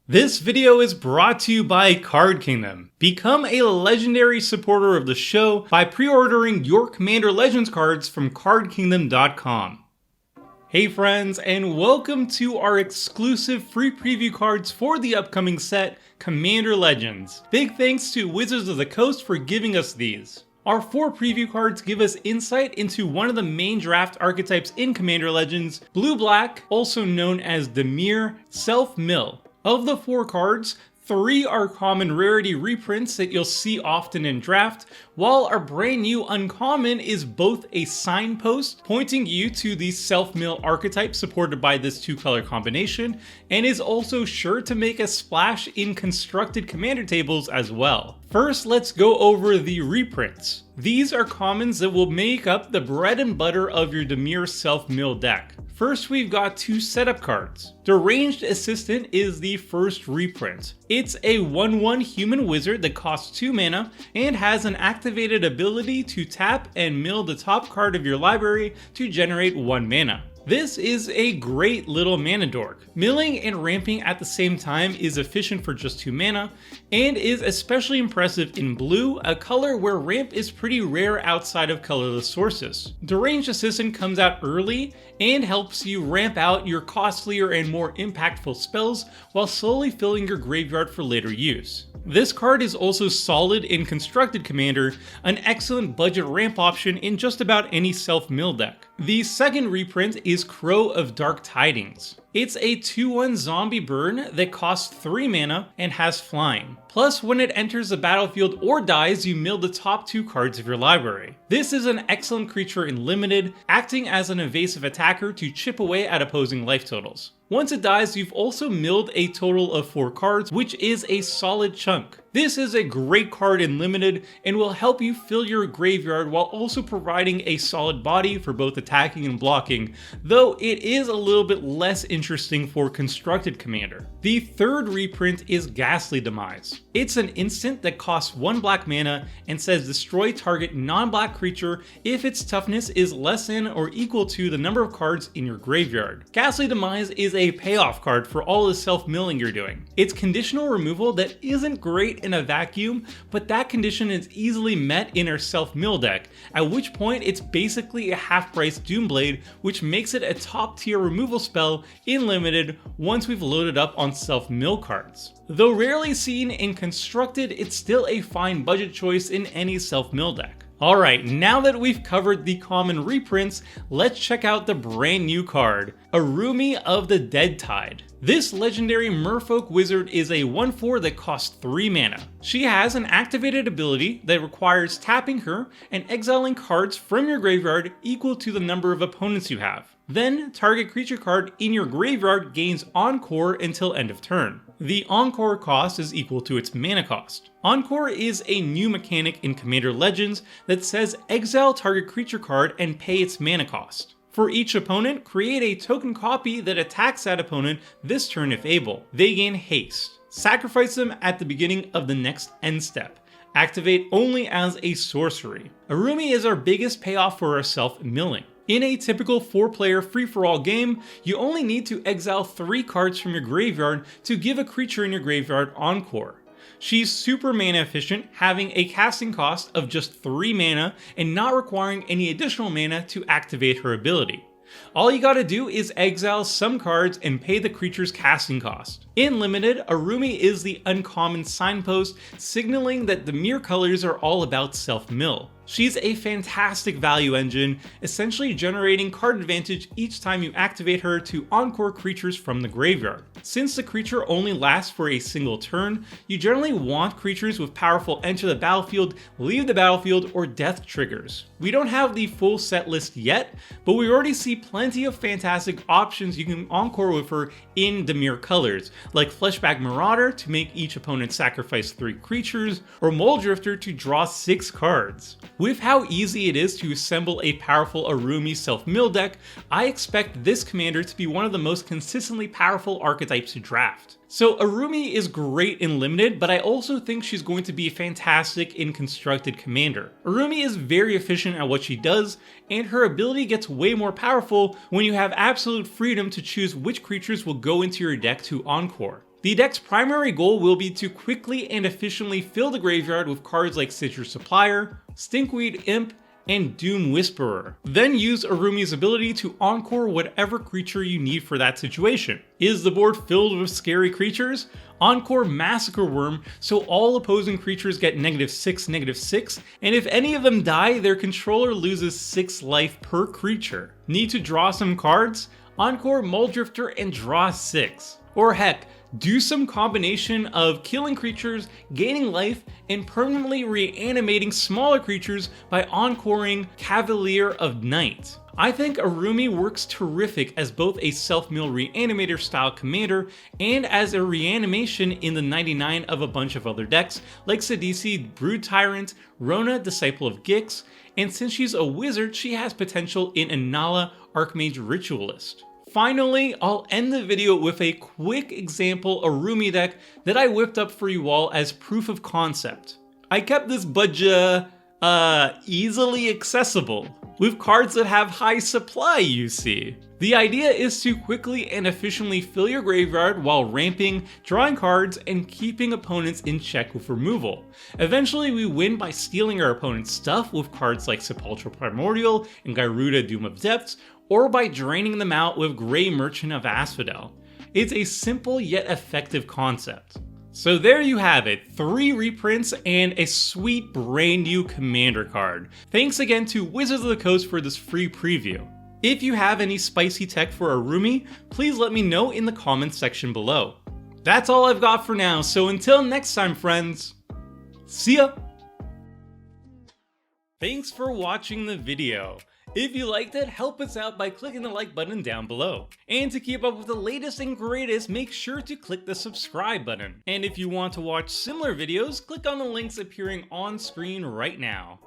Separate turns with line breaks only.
This video is brought to you by Card Kingdom. Become a legendary supporter of the show by pre-ordering your Commander Legends cards from cardkingdom.com. Hey friends, and welcome to our exclusive free preview cards for the upcoming set, Commander Legends. Big thanks to Wizards of the Coast for giving us these. Our 4 preview cards give us insight into one of the main draft archetypes in Commander Legends, Blue-Black, also known as Dimir, Self-Mill. Of the 4 cards, 3 are common rarity reprints that you'll see often in draft, while our brand new uncommon is both a signpost pointing you to the self-mill archetype supported by this 2-color combination, and is also sure to make a splash in constructed commander tables as well. First, let's go over the reprints. These are commons that will make up the bread and butter of your Dimir self-mill deck. First, we've got 2 setup cards. Deranged Assistant is the first reprint. It's a 1/1 human wizard that costs 2 mana and has an activated ability to tap and mill the top card of your library to generate 1 mana. This is a great little mana dork. Milling and ramping at the same time is efficient for just 2 mana, and is especially impressive in blue, a color where ramp is pretty rare outside of colorless sources. Deranged Assistant comes out early and helps you ramp out your costlier and more impactful spells while slowly filling your graveyard for later use. This card is also solid in Constructed Commander, an excellent budget ramp option in just about any self-mill deck. The second reprint is Crow of Dark Tidings. It's a 2/1 zombie burn that costs 3 mana and has flying. Plus, when it enters the battlefield or dies, you mill the top 2 cards of your library. This is an excellent creature in Limited, acting as an evasive attacker to chip away at opposing life totals. Once it dies, you've also milled a total of 4 cards, which is a solid chunk. This is a great card in Limited and will help you fill your graveyard while also providing a solid body for both attacking and blocking, though it is a little bit less interesting for Constructed Commander. The third reprint is Ghastly Demise. It's an instant that costs 1 black mana and says destroy target non-black creature if its toughness is less than or equal to the number of cards in your graveyard. Ghastly Demise is a payoff card for all the self-milling you're doing. It's conditional removal that isn't great in a vacuum, but that condition is easily met in our self-mill deck, at which point it's basically a half-price Doomblade, which makes it a top-tier removal spell in Limited once we've loaded up on self-mill cards. Though rarely seen in Constructed, it's still a fine budget choice in any self-mill deck. Alright, now that we've covered the common reprints, let's check out the brand new card, Araumi of the Dead Tide. This legendary merfolk wizard is a 1/4 that costs 3 mana. She has an activated ability that requires tapping her and exiling cards from your graveyard equal to the number of opponents you have. Then, target creature card in your graveyard gains Encore until end of turn. The Encore cost is equal to its mana cost. Encore is a new mechanic in Commander Legends that says exile target creature card and pay its mana cost. For each opponent, create a token copy that attacks that opponent this turn if able. They gain haste. Sacrifice them at the beginning of the next end step. Activate only as a sorcery. Araumi is our biggest payoff for our self-milling. In a typical 4-player free-for-all game, you only need to exile 3 cards from your graveyard to give a creature in your graveyard Encore. She's super mana efficient, having a casting cost of just 3 mana and not requiring any additional mana to activate her ability. All you gotta do is exile some cards and pay the creature's casting cost. In Limited, Araumi is the uncommon signpost, signaling that the Dimir colors are all about self-mill. She's a fantastic value engine, essentially generating card advantage each time you activate her to encore creatures from the graveyard. Since the creature only lasts for a single turn, you generally want creatures with powerful enter the battlefield, leave the battlefield, or death triggers. We don't have the full set list yet, but we already see plenty of fantastic options you can encore with her in Dimir colors, like Fleshback Marauder to make each opponent sacrifice 3 creatures, or Moldrifter to draw 6 cards. With how easy it is to assemble a powerful Araumi self-mill deck, I expect this commander to be one of the most consistently powerful archetypes to draft. So Araumi is great in Limited, but I also think she's going to be fantastic in Constructed Commander. Araumi is very efficient at what she does, and her ability gets way more powerful when you have absolute freedom to choose which creatures will go into your deck to Encore. The deck's primary goal will be to quickly and efficiently fill the graveyard with cards like Citrus Supplier, Stinkweed Imp, and Doom Whisperer. Then use Arumi's ability to encore whatever creature you need for that situation. Is the board filled with scary creatures? Encore Massacre Worm so all opposing creatures get -6/-6, and if any of them die, their controller loses 6 life per creature. Need to draw some cards? Encore Muldrifter and draw 6. Or heck, do some combination of killing creatures, gaining life, and permanently reanimating smaller creatures by encoring Cavalier of Night. I think Araumi works terrific as both a self-mill reanimator style commander and as a reanimation in the 99 of a bunch of other decks like Sidisi Brood Tyrant, Rona Disciple of Gix, and since she's a wizard, she has potential in Inala Archmage Ritualist. Finally, I'll end the video with a quick example Araumi deck that I whipped up for you all as proof of concept. I kept this budget easily accessible, with cards that have high supply, you see. The idea is to quickly and efficiently fill your graveyard while ramping, drawing cards, and keeping opponents in check with removal. Eventually we win by stealing our opponent's stuff with cards like Sepulchral Primordial and Gyruda Doom of Depths, or by draining them out with Grey Merchant of Asphodel. It's a simple yet effective concept. So there you have it, 3 reprints and a sweet brand new commander card. Thanks again to Wizards of the Coast for this free preview. If you have any spicy tech for Araumi, please let me know in the comments section below. That's all I've got for now, so until next time friends, see ya! Thanks for watching the video. If you liked it, help us out by clicking the like button down below. And to keep up with the latest and greatest, make sure to click the subscribe button. And if you want to watch similar videos, click on the links appearing on screen right now.